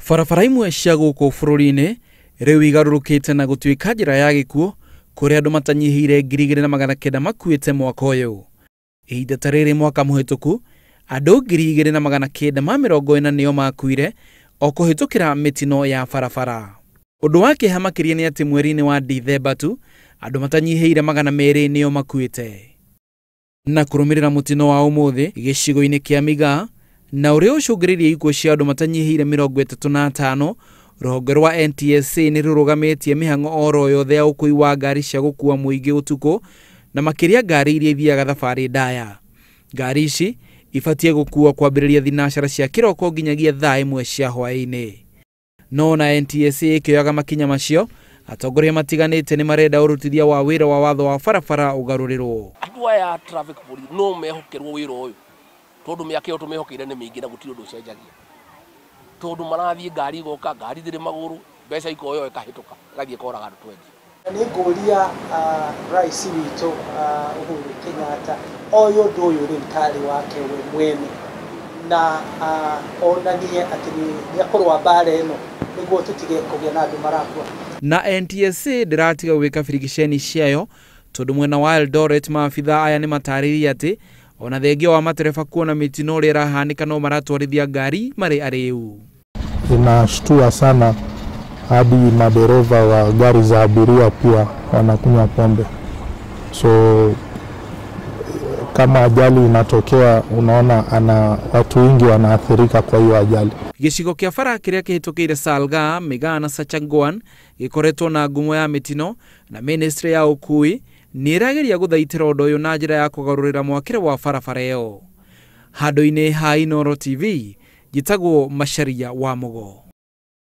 Barabara imwe cia gũkũ bũrũri-inĩ rĩu igarũrũkĩte na gũtuĩka njĩra ya gĩkuũ kũrĩa andũ matanyihĩire 2,900 makuĩte mwaka ũyũ. Ihinda ta rĩrĩ mwaka mũhĩtũku andũ 2,940 nĩo makuire o kũhĩtũkĩra mitino ya barabara. Ũndũ wa kĩeha makĩria nĩ atĩ mweri-inĩ wa Dithemba tu andũ matanyihĩire 200 nĩo makuĩte. Na kurumirira mutino wa ũmũthĩ gĩcigo-inĩ kĩa Miga na ũrĩa ũcũngĩrĩirie ikuũ cia andũ matanyihĩire 35, Ruhonge rwa NTSA nĩ rurugamitie mĩhang'o oro yothe ya ukuui wa ngari cia gũkua muingi utuku na makiria ngari iria ithiaga thabari ndaya. Ngari ici ibatie gũkua kwambĩrĩria thinacara cia kĩroko nginyagia thaa 1 cia hwaĩ-inĩ. No na NTSA ĩkĩoyaga makinya macio, atongoria matiganĩte nĩ marenda ũrutithia wa wĩra wa watho wa barabara ũgarũrĩrwo. Andũ aya traffic police no mehokerwo wĩra ũyũ tondũ mĩaka ĩyo tũmehokeire nĩ mĩingĩ na gũtirĩ ũndũ ũcenjagia. Tondũ marathiĩ ngari igoka, ngari thirĩ magũrũ, mbeca ikoyo ĩkahĩtũka ĩgathiĩ koraga andũ 20. Nĩ ngũria rais witũ Uhuru Kenyatta oyo ũndũ ũyũ rĩu tarĩ wake we mwene na onanie atĩ nĩ akũrũa mbara ĩno nĩguo tũtige kũgĩa na andũ marakua. Na NTSA ndĩratiga gwĩka birigiceni ciayo tondũ mwena wa Eldoret maabitha aya nĩ matarĩirie atĩ ona thengio wa matereba kuona mitino ũrĩa ĩrahanĩka no maratwarithia ngari marĩ arĩu. Inashtua sana hadi madereva wa gari za abiria pia wanakunywa pombe. So kama ajali inatokea unaona watu wengi wanaathirika kwa hiyo ajali. Gĩcigo kĩa bara kĩrĩa kĩhĩtũkĩire Salga, Miga na Sachangwan gĩkoretwo na ngumo ya mitino na ministry ya ukuui nĩ ĩrageria gũthaitĩra ũndũ ũyũ na njĩra ya kũgarũrĩra mwakĩre wa barabara ĩyo. Handũ-inĩ ha Inooro TV, njĩtagwo Macharia wamugo.